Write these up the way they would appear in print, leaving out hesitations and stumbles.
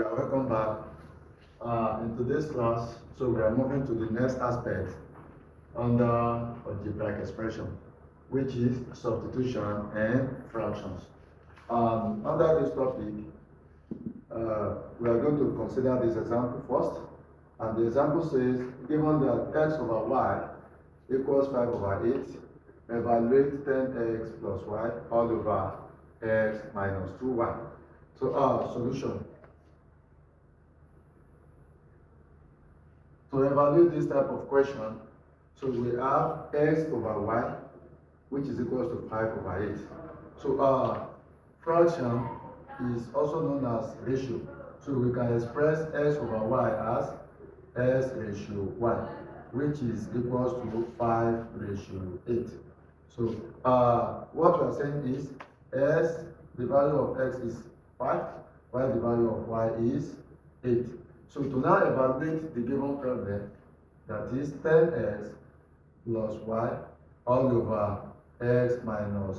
You are welcome back. In today's class, so we are moving to the next aspect under algebraic expression, which is substitution and fractions. Under this topic, we are going to consider this example first. And the example says, given that x over y equals 5 over 8, evaluate 10x plus y all over x minus 2y. So our solution. To evaluate this type of question, so we have x over y, which is equal to 5 over 8. So our fraction is also known as ratio. So we can express x over y as s ratio 1, which is equals to 5 ratio 8. So what we are saying is s, the value of x is 5, while the value of y is 8. So to now evaluate the given problem, that is 10x plus y all over x minus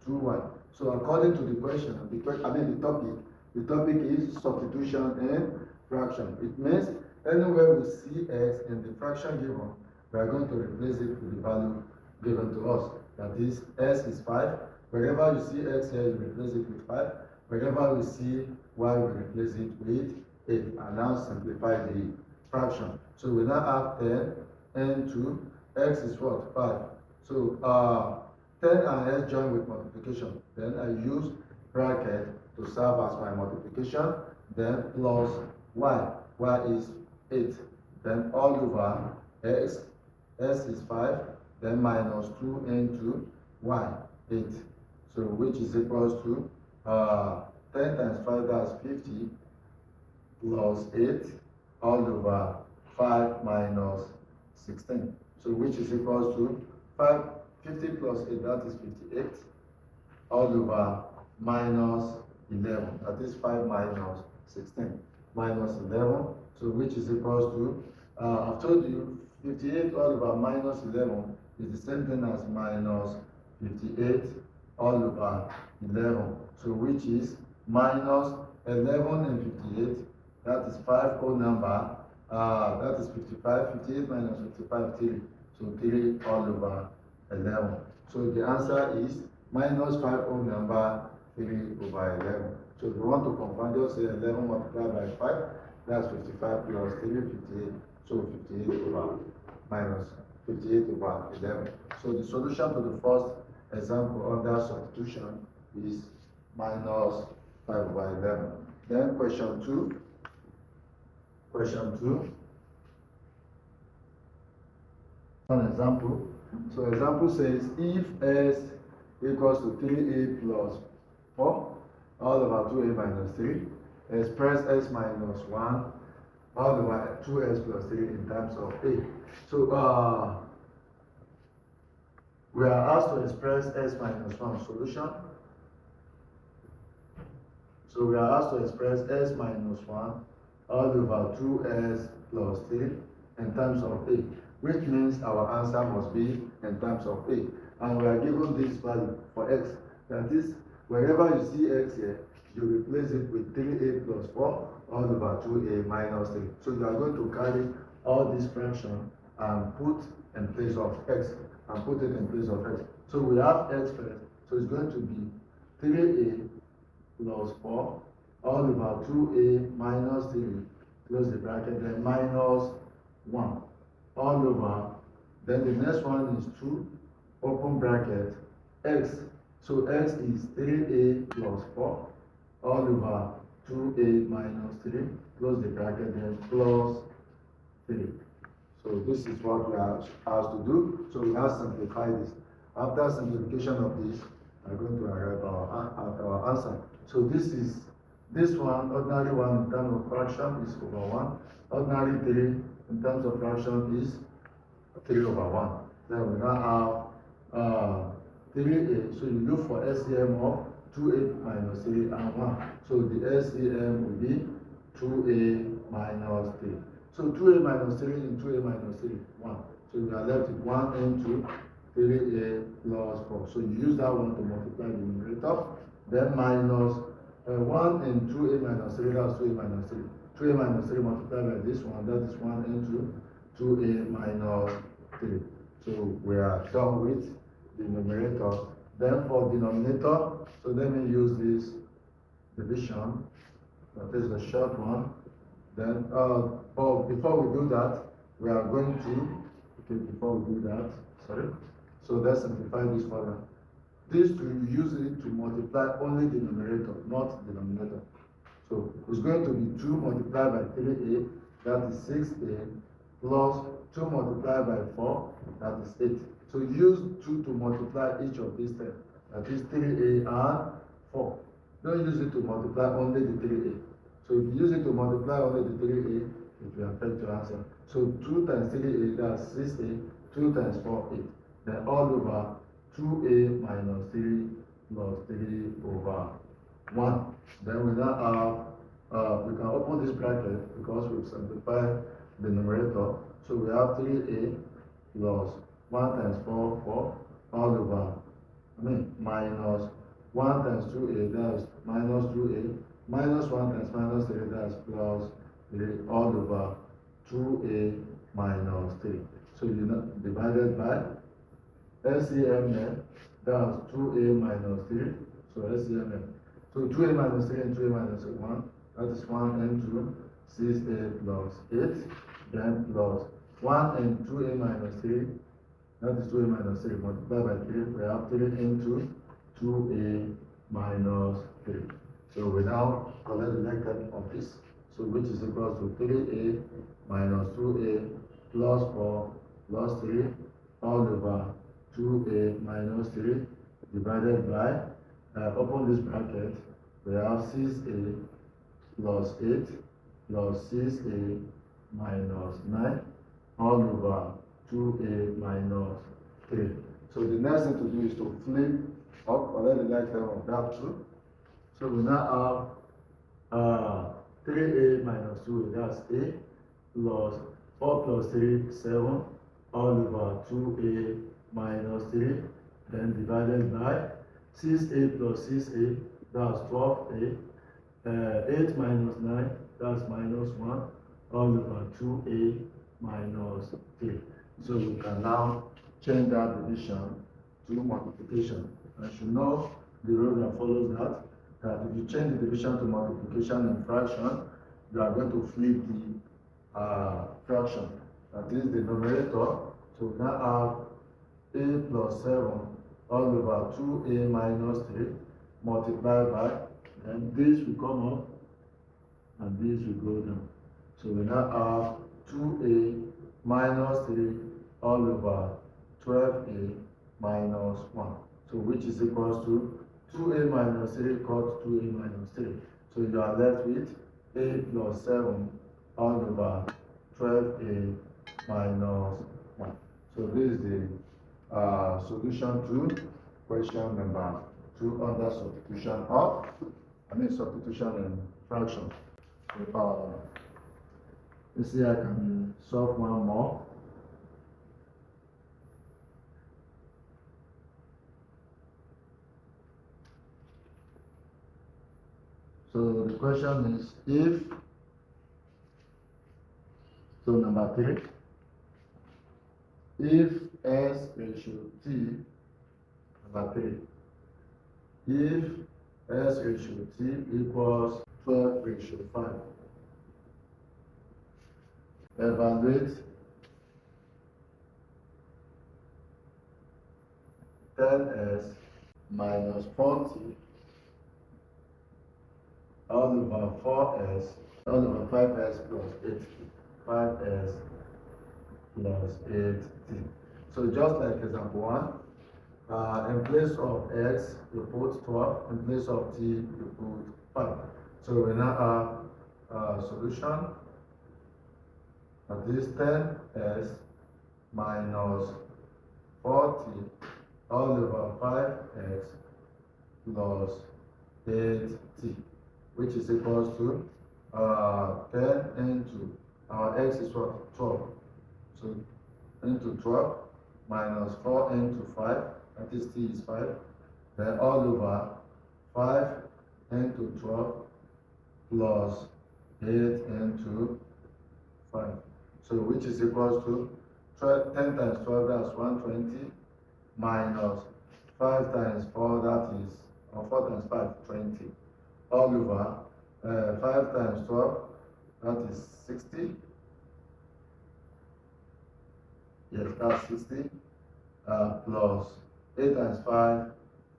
2y. So according to the question, the topic is substitution and fraction. It means anywhere we see x in the fraction given, we are going to replace it with the value given to us. That is, s is 5. Wherever you see x here, you replace it with 5. Wherever we see y, we replace it with 8. And now simplify the fraction. So we now have 10 and 2. X is what? 5. So 10 and s join with multiplication. Then I use bracket to serve as my multiplication. Then plus y. Y is 8. Then all over x. S is 5. Then minus 2 into y. 8. So which is equals to 10 times 5, that's 50. Plus 8 all over 5 minus 16. So which is equals to 50 plus 8, that is 58, all over minus 11. That is 5 minus 16 minus 11. So which is equals to, I've told you, 58 all over minus 11 is the same thing as minus 58 all over 11. So which is minus 11 and 58. That is 5 whole number. That is 55. 58 minus 55, 3. So 3 all over 11. So the answer is minus 5 whole number, 3 over 11. So if you want to confirm, just say 11 multiplied by 5. That's 55 plus 3, 58. So 58 over minus 58 over 11. So the solution to the first example under substitution is minus 5 over 11. Then question 2. Question 2. An example. So example says if s equals to 3a plus 4 all over 2a minus 3, express s minus 1 all over 2s plus 3 in terms of a. So we are asked to express s minus 1 solution. So we are asked to express s minus 1 all over 2s plus 3 in terms of a, which means our answer must be in terms of a. And we are given this value for x. That is, wherever you see x here, you replace it with 3a plus 4 all over 2a minus 3. So you are going to carry all this fraction and put in place of x, and put it in place of x. So we have x first. So it's going to be 3a plus 4 all over 2a minus 3, close the bracket, then minus 1 all over, then the next one is 2, open bracket, x. So x is 3a plus 4 all over 2a minus 3, close the bracket, then plus 3. So this is what we are asked to do. So we have simplified this. After simplification of this, we are going to arrive at our answer. So this one, ordinary 1 in terms of fraction is over 1. Ordinary 3 in terms of fraction is 3 over 1. Then we now have 3a. So you look for SCM of 2a minus 3 and 1. So the SCM will be 2a minus 3. So 2a minus 3 and 2a minus 3, 1. So you are left with 1 into 3a plus 4. So you use that one to multiply the numerator. Then minus 1 and 2a minus 3, that's 2a minus 3. 2a minus 3 multiplied by this one, that is 1 into 2a minus 3. So we are done with the numerator. Then for denominator, so let me use this division. That is the short one. Then, but before we do that, we are going to, okay, before we do that, sorry. So let's simplify this further. This to use it to multiply only the numerator, not the denominator. So it's going to be 2 multiplied by 3a, that is 6a, plus 2 multiplied by 4, that is 8. So use 2 to multiply each of these terms, that is 3a and 4. Don't use it to multiply only the 3a. So if you use it to multiply only the 3a, it will affect your answer. So 2 times 3a, that's 6a, 2 times 4, 8. Then all over 2a minus 3 plus 3 over 1. Then we now have, we can open this bracket because we've simplified the numerator. So we have 3a plus 1 times 4, 4, all over, minus 1 times 2a, that's minus 2a, minus 1 times minus 3, that's plus 3, all over 2a minus 3. So you know, divided by LCMN, that's 2a minus 3, so LCMN. So 2a minus 3 and 2a minus 1, that is 1 into 6a plus 8, then plus 1 and 2a minus 3, that is 2a minus 3 multiplied by 3, we have 3 into 2a minus 3. So we now collect the next term of this, so which is equal to 3a minus 2a plus 4 plus 3 all over 2a minus 3 divided by, open this bracket, we have 6a plus 8 plus 6a minus 9 all over 2a minus 3. So the next thing to do is to flip up, collect the like term of that too. So we now have 3a minus 2a, that's a, plus 4 plus 3, 7, all over 2a minus 3, then divided by 6a plus 6a, that's 12a, 8 minus 9, that's minus 1, all over 2a minus 3. So we can now change that division to multiplication. And you know the rule that follows that, that if you change the division to multiplication and fraction, you are going to flip the fraction. That is the numerator. So we now have a plus 7 all over 2a minus 3 multiplied by, and this will come up and this will go down. So we now have 2a minus 3 all over 12a minus 1. So which is equals to 2a minus 3 equals 2a minus 3. So you are left with a plus 7 all over 12a minus 1. So this is the solution to question number 2 under substitution of, substitution and fraction. So let's see, I can solve one more. So the question is, if, so number 3, if S ratio T, number 3, if S ratio T equals 12 ratio 5, evaluate 10S minus 40 all over 4s, all over 5s plus 8t, 5s plus 8t. So just like example 1, in place of x, you put 12, in place of t, you put 5. So we now have a solution, that is 10s minus 40 all over 5x plus 8t, which is equals to 10 into, our x is what? 12. So into 12 minus 4 into 5, that is t is 5. Then all over 5 into 12 plus 8 into 5. So which is equals to 10 times 12, that's 120, minus 5 times 4, that is, or 4 times 5, 20, all over 5 times 12, that is 60. Yes, that's 60, plus 8 times 5,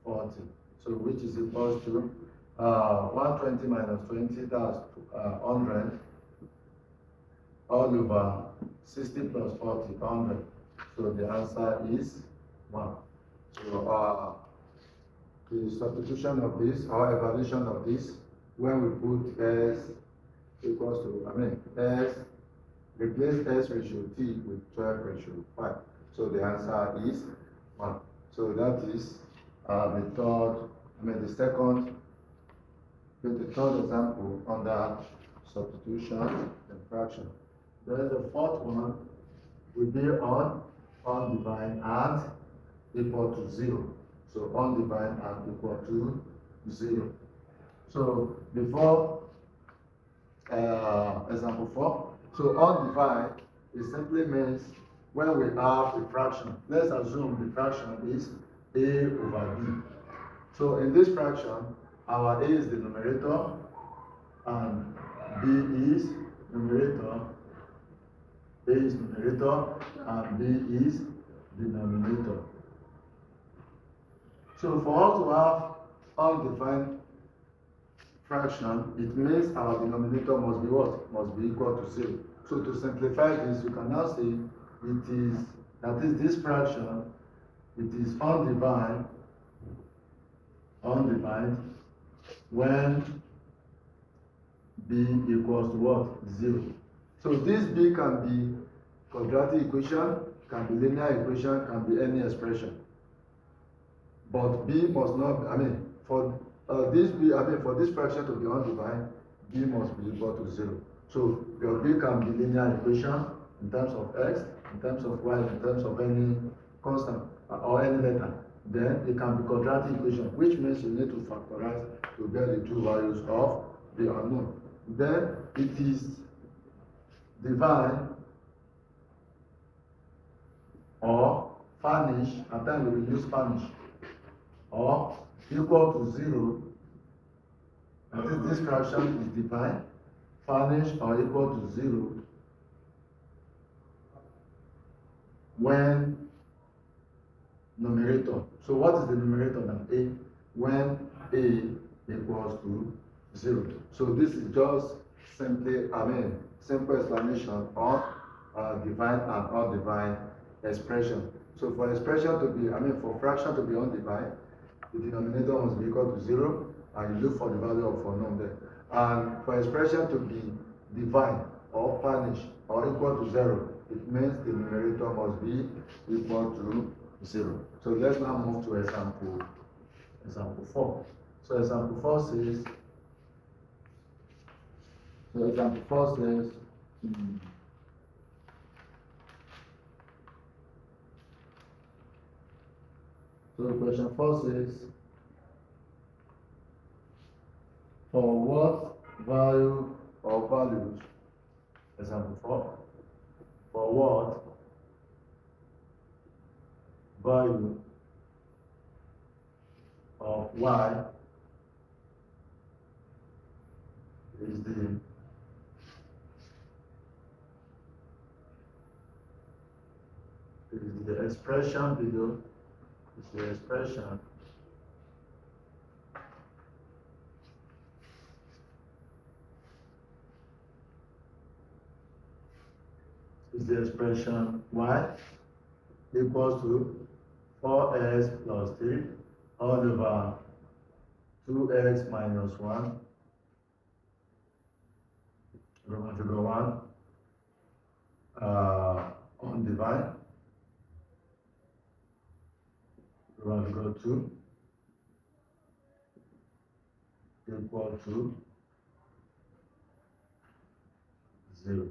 40. So which is equals to 120 minus 20, that's 100, all over 60 plus 40, 100. So the answer is 1. So the substitution of this, or evaluation of this, when we put S equals to, S, replace S ratio T with 12 ratio 5. So the answer is 1. So that is the third example under substitution and fraction. Then the fourth one will be on undivided and equal to 0. So undivided and equal to 0. So before example 4, so undivided, it simply means when we have a fraction, let's assume the fraction is A over B. So in this fraction, our A is the numerator and B is numerator. A is numerator and B is denominator. So for us to have undefined fraction, it means our denominator must be what? Must be equal to 0. So to simplify this, you can now say this fraction, it is undivided when B equals to what? 0. So this B can be quadratic equation, can be linear equation, can be any expression. But B must not, for this fraction to be undivided, B must be equal to 0. So your B can be linear equation in terms of x, in terms of y, in terms of any constant or any letter. Then it can be quadratic equation, which means you need to factorize to get the two values of the unknown. Then it is divide or vanish, at times we will use vanish, or equal to 0. That is, this fraction is divide, vanish, or equal to 0 when numerator. So what is the numerator now? A. When A equals to 0. So this is just simply, simple explanation of divine and undivided expression. So for expression to be, for fraction to be undivided, the denominator must be equal to 0, and you look for the value of unknown there. And for expression to be divine or vanish or equal to 0, it means the numerator must be equal to 0. So let's now move to example 4. So example 4 says, so question 4 says, for what value or values, example 4, for what value of y is the expression below, is the expression y equals to 4x plus 3 all over 2x minus 1, Roman figure 1, undivided, Roman figure 2, equal to 0.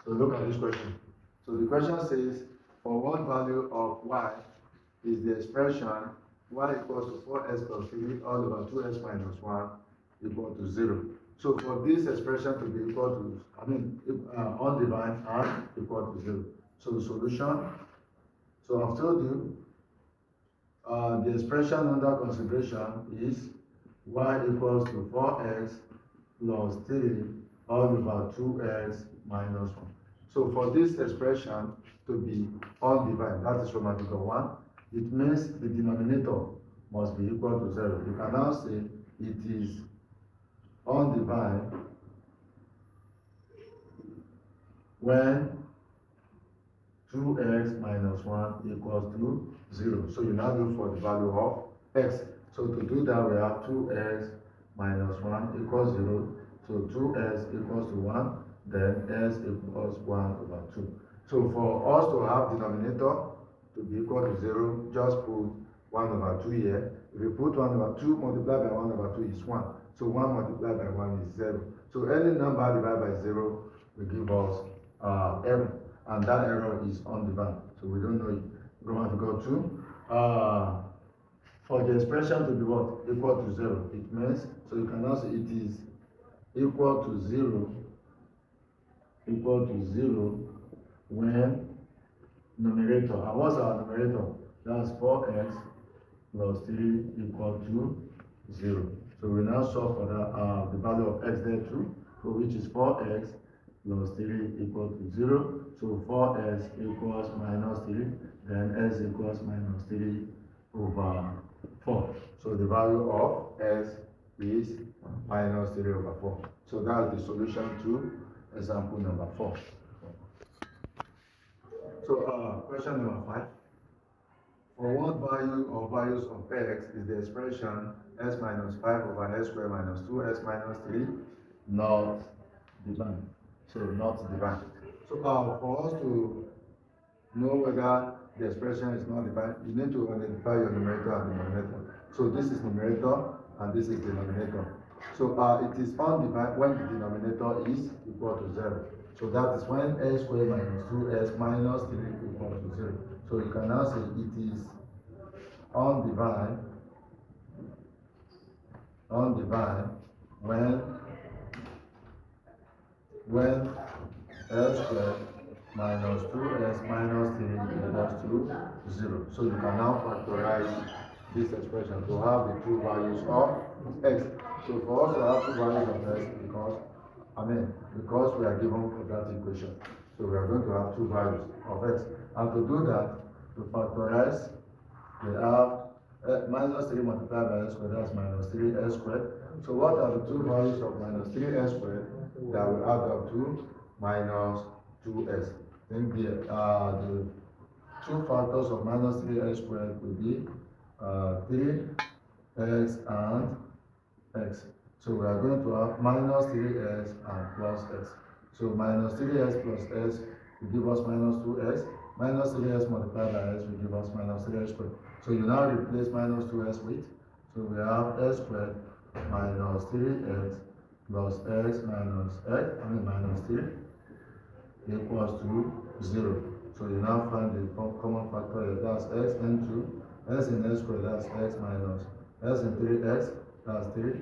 So look at this question. So the question says, for what value of y is the expression y equals to 4x plus 3 all over 2x minus 1 equal to 0. So for this expression to be equal to, undefined and equal to 0. So the solution, so I've told you, the expression under consideration is y equals to 4x plus 3 all over 2x minus 1. So for this expression to be undivided, that is from figure 1, it means the denominator must be equal to 0. You can now say it is undivided when 2x minus 1 equals to 0. So you now look for the value of x. So to do that, we have 2x minus 1 equals 0. So 2x equals to 1, then s equals 1 over 2. So for us to have denominator to be equal to 0, just put 1 over 2 here. If you put 1 over 2 multiplied by 1 over 2 is 1. So 1 multiplied by 1 is 0. So any number divided by 0 will give us error. And that error is undefined. So we don't know it. Roman figure 2. For the expression to be what? Equal to 0. It means, so you can now say it is equal to 0, when numerator, and what's our numerator? That's 4x plus 3 equal to 0. So we now solve for that, the value of x there too, for which is 4x plus 3 equal to 0. So 4x equals minus 3, then s equals minus 3 over 4. So the value of s is minus 3 over 4. So that's the solution to example number 4. So question number 5. For what value or values of x is the expression s minus 5 over s squared minus 2s minus 3 not defined? So not divided. So for us to know whether the expression is not divided, you need to identify your numerator and denominator. So this is numerator and this is denominator. So it is undivided when the denominator is equal to 0. So that is when s squared minus 2s minus 3 equal to 0. So you can now say it is undivided when s squared minus 2s minus 3 equals to 0. So you can now factorize this expression to have the two values of x. So for us to have two values of x, because we are given quadratic equation, so we are going to have two values of x. And to do that, to factorize, we have minus 3 multiplied by s squared, that's minus 3s squared. So what are the two values of minus 3s squared that will add up to minus 2s? Then the two factors of minus 3s squared will be 3x and x. So we are going to have minus 3s and plus x. So minus 3s plus s will give us minus 2s. Minus 3s multiplied by s will give us minus 3s squared. So you now replace minus 2s with, so we have s squared minus 3x plus x minus minus 3 equals to 0. So you now find the common factor here, that's x into s in s squared, that's x minus s in 3x, that's 3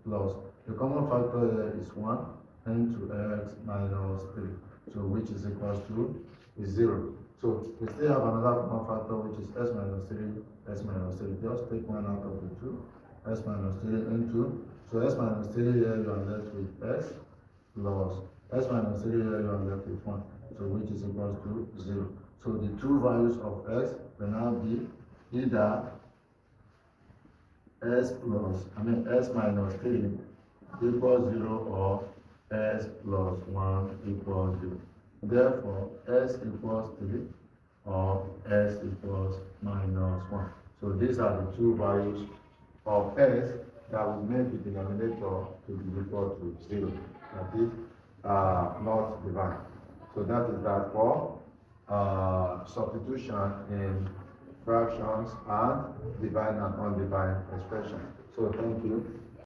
plus the common factor here is 1 into x minus 3, so which is equals to 0. So we still have another common factor which is s minus 3, s minus 3. Just take one out of the two, s minus 3 into, so s minus 3 here you are left with s plus s minus 3 here you are left with 1, so which is equals to 0. So the two values of x will now be either s minus 3 equals 0 or s plus 1 equals 0. Therefore, s equals 3 or s equals minus 1. So these are the two values of s that will make the denominator to be equal to 0. That is not divided. So that is that for substitution in fractions and divine and undivided expression. So thank you.